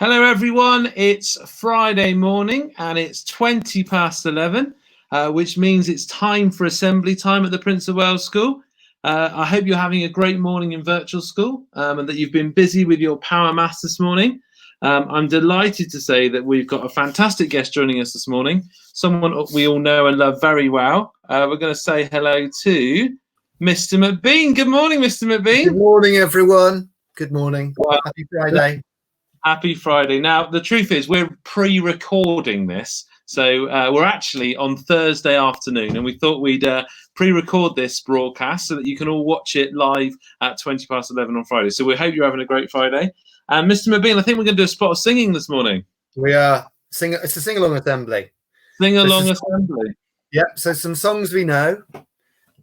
Hello everyone, it's Friday morning and it's 20 past 11, which means it's time for assembly time at the Prince of Wales School. I hope you're having a great morning in virtual school and that you've been busy with your Power Maths this morning. I'm delighted to say that we've got a fantastic guest joining us this morning, someone we all know and love very well. We're going to say hello to Mr McBean. Good morning, Mr McBean. Good morning, everyone. Good morning. Well, happy Friday. Happy Friday. Now, the truth is we're pre-recording this. So we're actually on Thursday afternoon and we thought we'd pre-record this broadcast so that you can all watch it live at 20 past 11 on Friday. So we hope you're having a great Friday. And Mr. McBean, I think we're going to do a spot of singing this morning. We are. It's a sing-along assembly. Sing-along assembly. Yep. So some songs we know.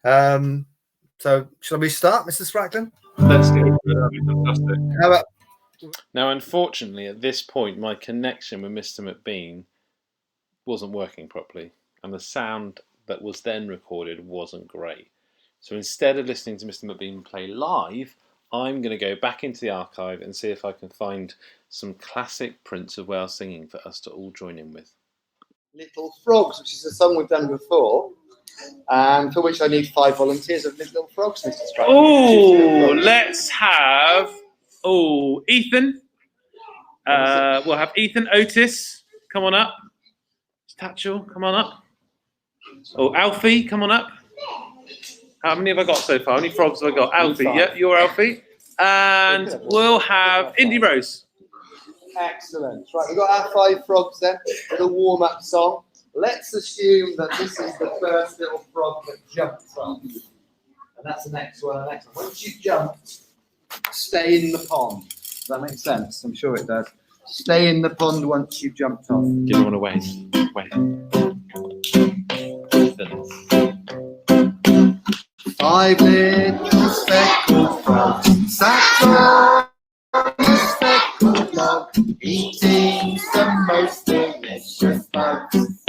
So shall we start, Mr. Spracklen? Let's go. That'd be fantastic. How about... Now, unfortunately, at this point, my connection with Mr. McBean wasn't working properly, and the sound that was then recorded wasn't great. So instead of listening to Mr. McBean play live, I'm going to go back into the archive and see if I can find some classic Prince of Wales singing for us to all join in with. Little Frogs, which is a song we've done before, and for which I need 5 volunteers of Little Frogs, Mr. Spracklen. Oh, let's have... Oh, Ethan. We'll have Ethan, Otis, come on up. Tatchell, come on up. Oh, Alfie, come on up. How many have I got so far? How many frogs have I got? Alfie, yeah, you're Alfie. And we'll have Indy Rose. Excellent. Right, we've got our 5 frogs then with a warm-up song. Let's assume that this is the first little frog that jumped from. And that's the next one. Once you've jumped, stay in the pond. Does that make sense? I'm sure it does. Stay in the pond once you've jumped off. You don't want to wait. 5 little speckled frogs sat on a speckled log, eating some most delicious bugs.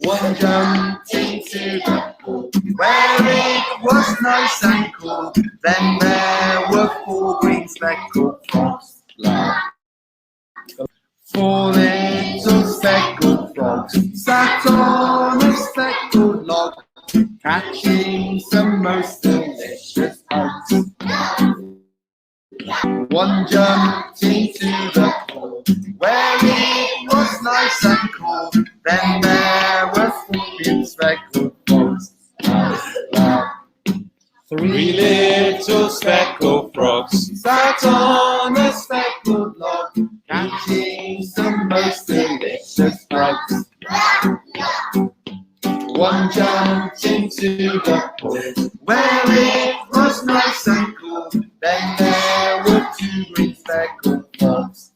One jumped into the pool where it was nice and cool. Then there were 4 green speckled frogs. 4 little speckled frogs sat on a speckled log, catching some most delicious bugs. One jumped into the pool where it was nice and cool. Then there were 4 green speckled frogs. 3 little speckled frogs sat on a speckled log, catching some most delicious bugs. One jumped into the pool where it was nice and cool. Then there were 2 green speckled frogs.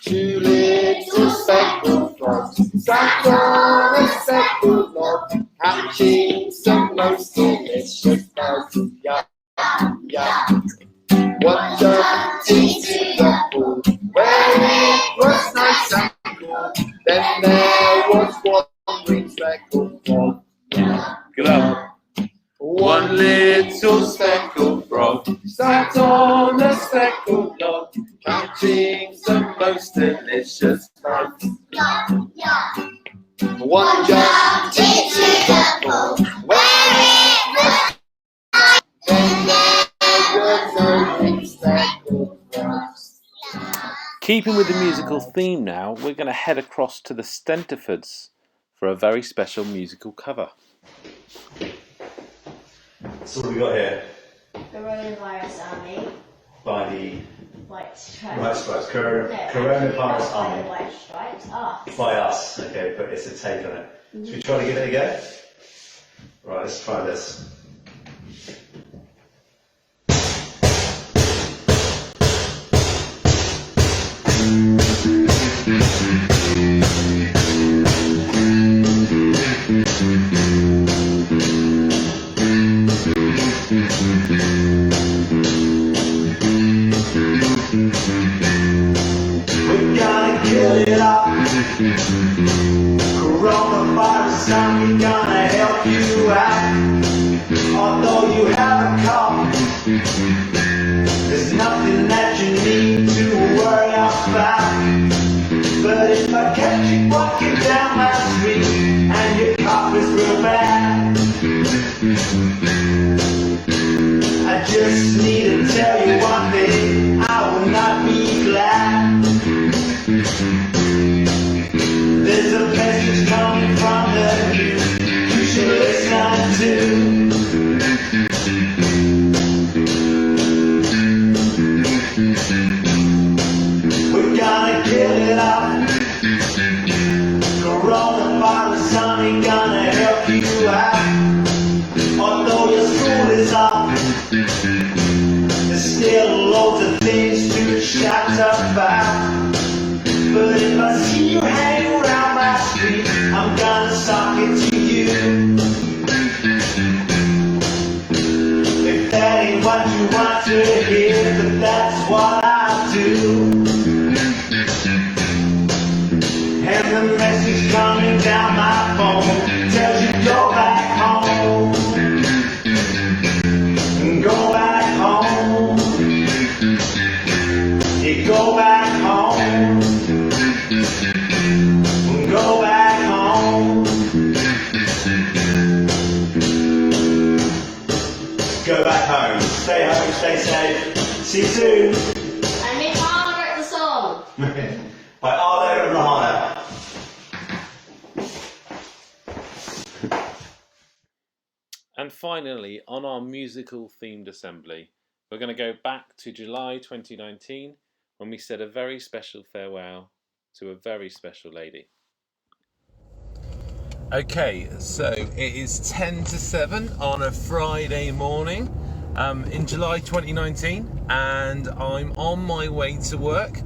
2 little speckled frogs sat on a speckled log, catching some most delicious bugs. Yeah, yeah. One jumped into the pool where it was nice and cool. Then there was 1 green speckled frog. Good up. 1 little speckled frog sat on a speckled log, catching some most delicious bugs. 1 jumped into the pool where it was, then there were no green speckled frogs. Keeping with the musical theme now, we're going to head across to the Stenterfords for a very special musical cover. So what have we got here? Coronavirus Army. By the White Stripes. White Stripes. Coronavirus By Army. the White Stripes. Us. By us. Okay, but it's a take on it. Should we try to give it a go? Right, let's try this. We're gonna kill it off. Coronavirus, I'm gonna help you out. Although you have still loads of things to chat about. But if I see you hang around my street, I'm gonna sock it to you. If that ain't what you want to hear, but that's what I do. And the message coming down my phone tells you go back home. Go back home. You go back home. Go back home. Go back home. Stay home, stay safe. See you soon. And meet Arlo at the song. By Arlo and Rahana. And finally, on our musical themed assembly, we're going to go back to July 2019 when we said a very special farewell to a very special lady. Okay, so it is 10 to 7 on a Friday morning in July 2019, and I'm on my way to work.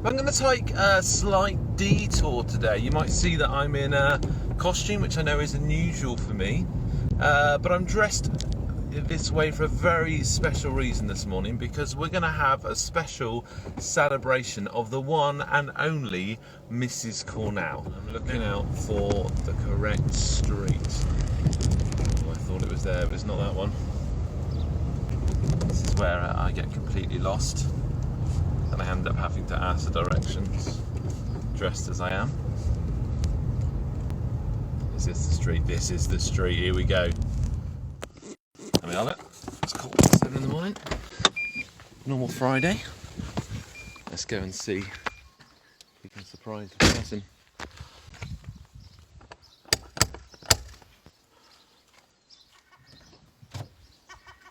I'm going to take a slight detour today. You might see that I'm in a costume, which I know is unusual for me, but I'm dressed this way for a very special reason this morning, because we're going to have a special celebration of the one and only Mrs Cornell. I'm looking out for the correct street. Oh, I thought it was there, but it's not that one. This is where I get completely lost and I end up having to ask the directions, dressed as I am. Is this the street? This is the street, here we go. There we are, look. It's 7:15 in the morning. Normal Friday. Let's go and see if we can surprise the person.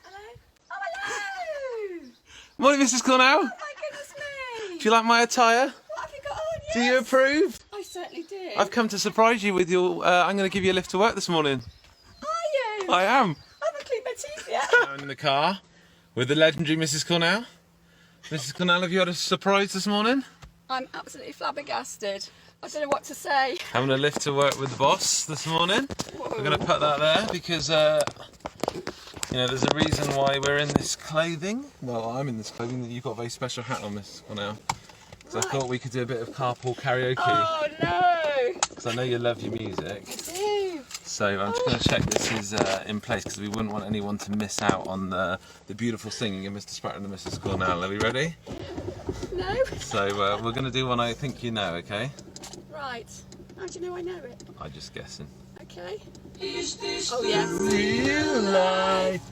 Hello? Oh, hello! Morning, Mrs Cornell. Oh, my goodness me! Do you like my attire? What have you got on? Yes. Do you approve? I certainly do. I've come to surprise you with your... I'm going to give you a lift to work this morning. Are you? I am. I haven't cleaned my teeth yet. I'm in the car with the legendary Mrs Cornell. Mrs Cornell, have you had a surprise this morning? I'm absolutely flabbergasted. I don't know what to say. Having a lift to work with the boss this morning. Whoa. We're going to put that there because, you know, there's a reason why we're in this clothing. Well, I'm in this clothing. You've got a very special hat on, Mrs Cornell. So Right. I thought we could do a bit of carpool karaoke. Oh no! Because I know you love your music. I do. So I'm just going to check this is in place, because we wouldn't want anyone to miss out on the beautiful singing of Mr Spracklen and Mrs Cornell. Are we ready? No? So we're going to do one I think you know, okay? Right. How do you know I know it? I'm just guessing. Okay. Oh yes. Real life?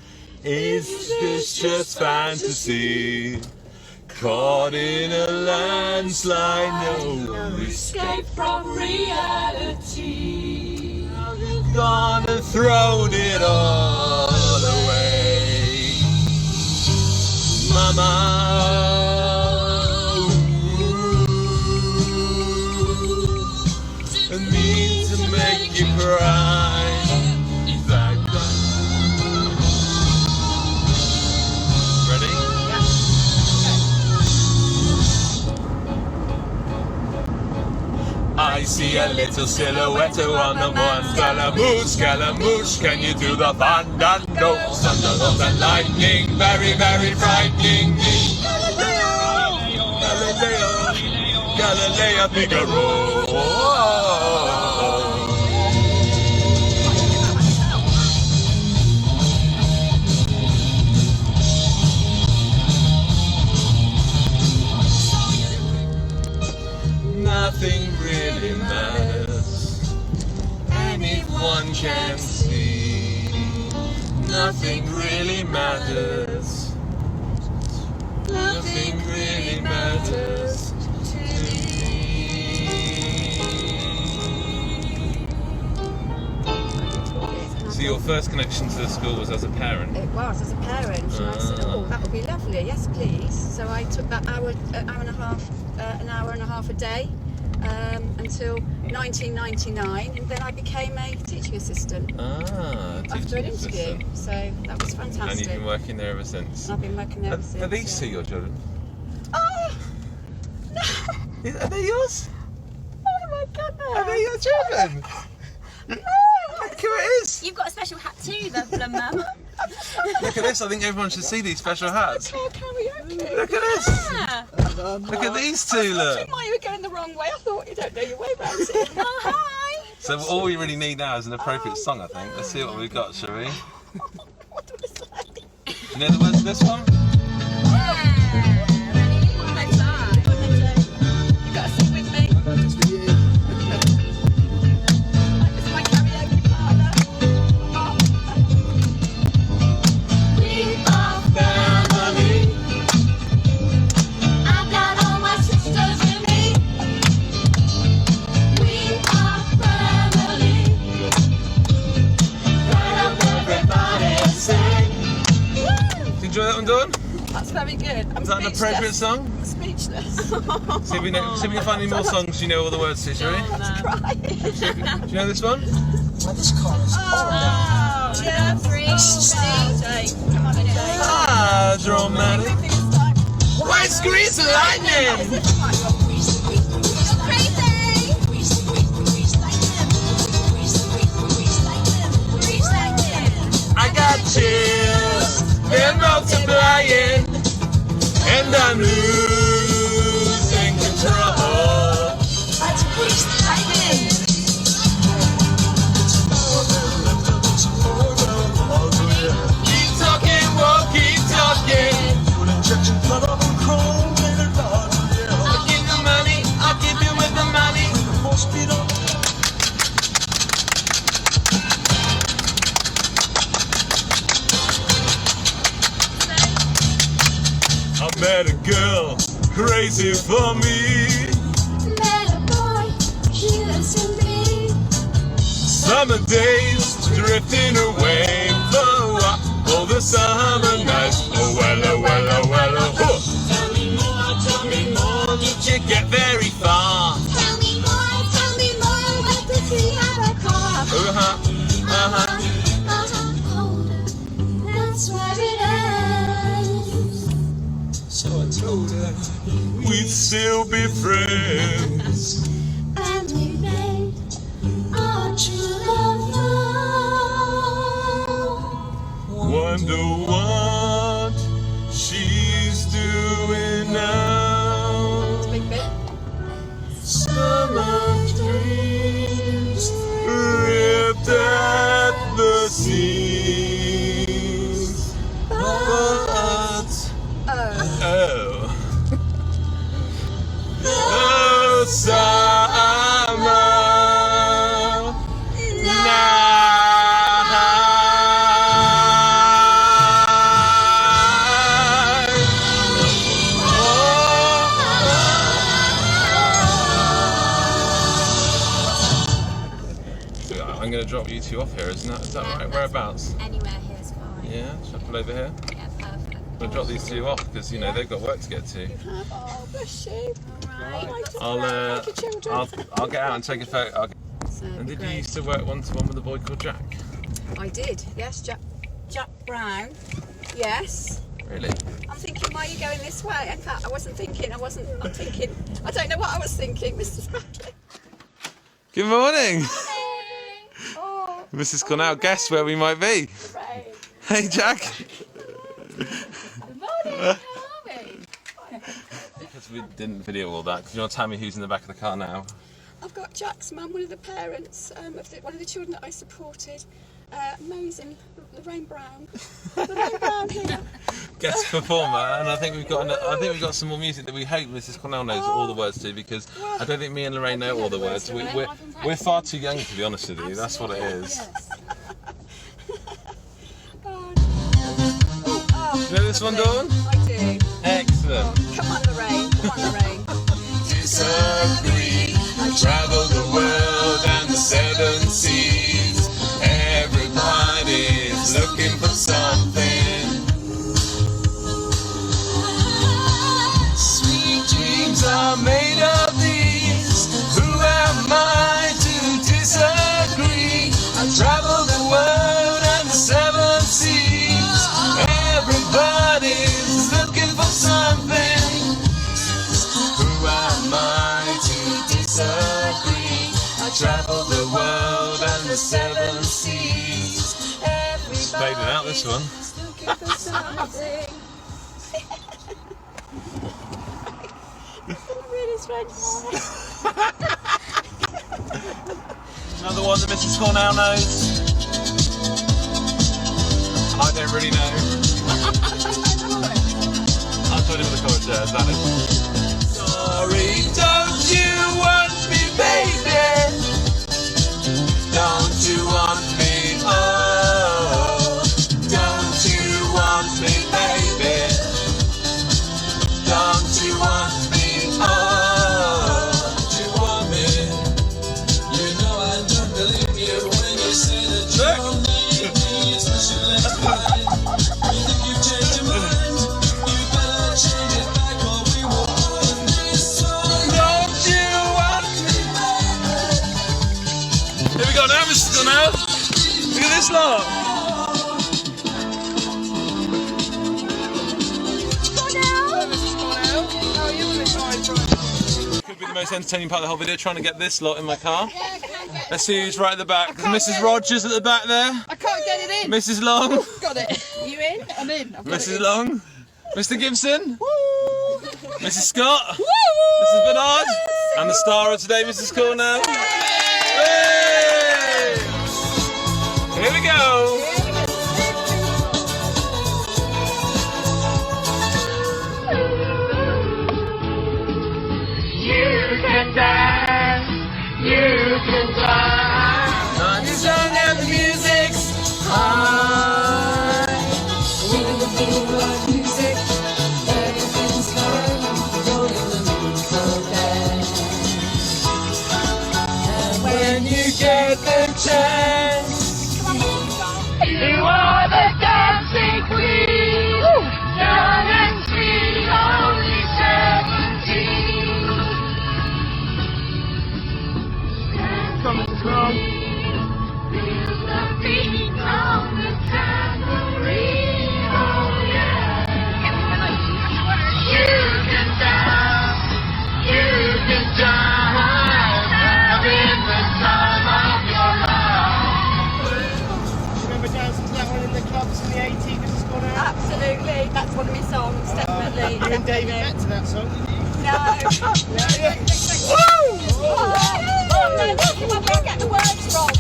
Is this just fantasy? Caught in a landslide, no Escape from reality. gone and thrown it all away. Mama, I need to make you cry. Ready? I see a little silhouette on the one. Scaramouche, can you do the fandango? Thunderbolt and lightning, very, very frightening me. Galileo, Figaro. Nothing really matters. Anyone can see. Nothing really matters. Nothing really matters to me. So your first connection to the school was as a parent? It was as a parent, and I said, "Oh, that would be lovely. Yes, please." So I took that hour and a half a day, until 1999, and then I became a teaching assistant after an interview. So that was fantastic. And you've been working there ever since. I've been working there ever since. Are these two your children? Oh no! Are they yours? Oh my goodness! Are they your children? No! Look who it is! You've got a special hat too, the mum. Look at this, I think everyone should see these special hats. Karaoke. Look at this! Yeah. Look at these two, look! Why you were going the wrong way? I thought you don't know your way around it. Oh, hi. So all we really need now is an appropriate song, I think. Let's see what we've got, shall we? What do I say? You know the words of this one? Yeah. Ready? High five. You gotta sing with me. This is my karaoke partner. We are family. I've got all my sisters with me. We are family. Right up, everybody sing. Do you enjoy that one, Dawn? That's very good. I'm Is that an appropriate song? Speechless. See if we can find any more songs you know all the words to, shall we? Crying. Do you know this one? Oh, yeah, free. Jay. Come on, Jay. Ah, dramatic. Everything's like, White screens of lightning! I got chills, they're multiplying, and I'm losing control. Keep talking, won't keep talking. I'll give you money, I'll give you with the money. I met a girl crazy for me. Summer days drifting away, all the summer nights. Oh well, oh well, oh well, oh. Tell me more, did you get very far? Tell me more, let the see how I call. Older, that's where it ends. So I told her we'd still be friends. And we made our true love vow. Wonder what she's doing now. big bit. Summer dreams ripped at the seams, but oh, summer I'm going to drop you two off here, is that right? Whereabouts? Anywhere here is fine. Yeah, should I pull over here? Yeah, perfect. I'm going to drop these two off because, you know, they've got work to get to. Oh, bless you. Alright. I'll get out and take a photo. So, And did you great. used to work one-to-one with a boy called Jack? I did, yes, Jack Brown. Yes. Really? I'm thinking, why are you going this way? In fact, I'm thinking, I don't know what I was thinking, Mr Spracklen. Good morning! Oh, Mrs. Cornell, guess where we might be? great. Hey, Jack! Good morning, how are we? Because we didn't video all that, because you want to tell me who's in the back of the car now? I've got Jack's mum, one of the parents of one of the children that I supported. Amazing, Lorraine Brown. Lorraine Brown here. Guest performer, and I think we've got some more music that we hope Mrs. Cornell knows all the words to, because I don't think me and Lorraine know all the words. We're far too young, to be honest with you. That's what it is. You know this one, Dawn? I do. Excellent. Come on, Lorraine. Come on, Lorraine. Disagree. Travel the world and the seven seas. Everybody's looking for something. Sweet dreams are made of these. Who travel the world and the seven seas. Fading out this one. Looking for something. Really strange. Another one that Mrs. Cornell knows. I don't really know. I told him what the chorus is, that is. Sorry, don't you want me, baby? Don't you want me? Oh, don't you want me, baby? Don't you want me? Oh, don't you want me? You know I don't believe you when you say that you don't need me, especially last night. You think you've changed your mind? You better change it back or we won't be so. Don't you want me? Here we go now, Mr. Cornell. Look at this lot. Could be the most entertaining part of the whole video, trying to get this lot in my car. Let's see who's right at the back. There's Mrs. Rogers at the back there. I can't get it in. Mrs. Long. Got it. You in? I'm in. I've got Mrs. it in. Long. Mr. Gibson. Woo! Mrs. Scott. Woo! Mrs. Bernard. And the star of today, Mrs. Cornell. Hey! Here we go. You can dance, you can dance. On your song and the music's high. We're in the mood of music. Everything's fine. You're in the mood for dance. And When you get the chance. You are the dancing queen, young and sweet, only 17. Come on, come. Feel the beat on the tambourine, oh yeah. You can dance, you can jive, having the time of your life. Remember dancing to that one in the clubs in the 80s, Mrs. Cornell? Absolutely. That's one of my songs, definitely. You and David met to that song, didn't you? No. Oh, no, come on, don't get the words wrong.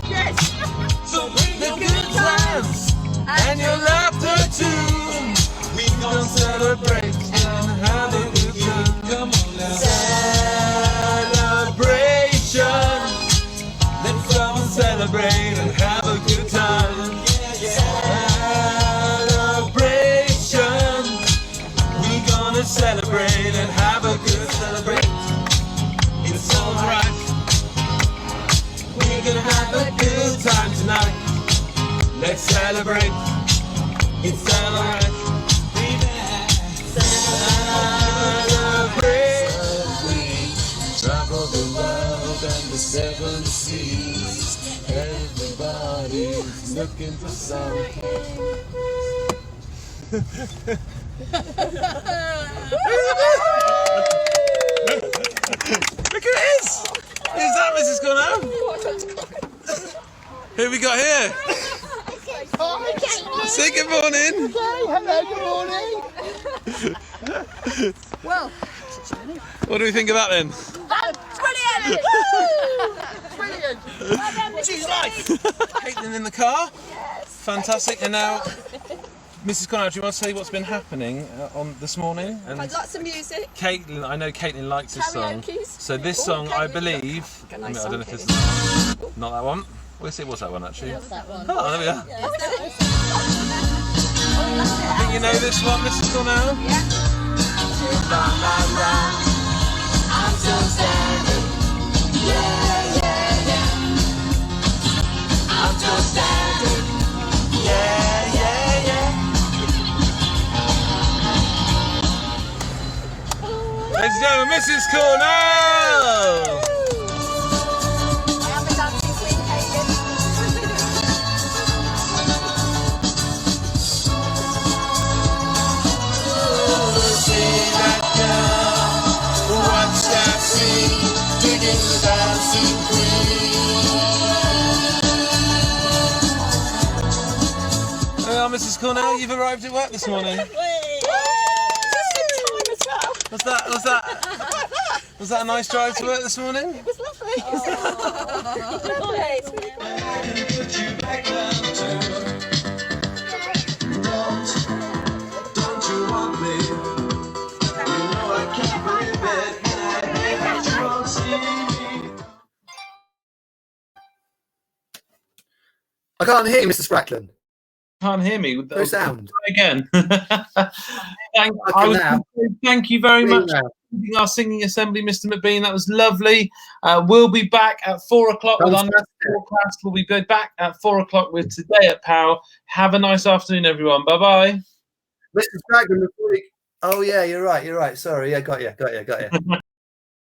Yes. So bring the good times and your laughter too. We gon' celebrate and have a good time. Come on now. Celebration. Let's come and celebrate and have a good time. Celebration. We gonna celebrate and have a good celebrate. It's alright. We're gonna have a good time tonight. Let's celebrate. It's alright. Celebrate. We travel the world and the seven seas. Everybody's looking for something. Look at this! Who's that, Mrs. Cornell? Who we got here? Say good morning. Hello, good morning. Well, What do we think of that then? brilliant! Brilliant. Choose Caitlin in the car. Yes. Fantastic. And now, Mrs. Cornell, do you want to say what's been happening on this morning? And I'd lots of music. Caitlin, I know Caitlin likes this song. Karaoke's. So this Oh, song, I Caitlin. believe, Got a I nice don't know if song, it's not that one. We'll see what's that one actually. What's that one? Oh, there we are. Yeah, is that- I think you know this one, Mrs. Cornell. I'm so standing. Yeah, yeah, yeah. I'm so standing. Yeah, yeah, yeah. Ladies and gentlemen, Mrs. Cornell. I am the dancing queen, Hagen. See that girl, watch that scene, digging the dancing queen. Oh, Mrs. Cornell, you've arrived at work this morning. Was that a nice drive to work this morning? It was lovely. Lovely. Don't you want me? You know I can't believe it. You won't see me. I can't hear you, Mr Spracklen. Can't hear me. No sound. Again. Now. Thank you very much Now. for leading our singing assembly, Mr. McBean. That was lovely. We'll be back at 4 o'clock with our next forecast. We'll be back at 4 o'clock with Today at Pow. Have a nice afternoon, everyone. Bye-bye. Mr Spracklen, oh yeah, you're right. Sorry, yeah, got you.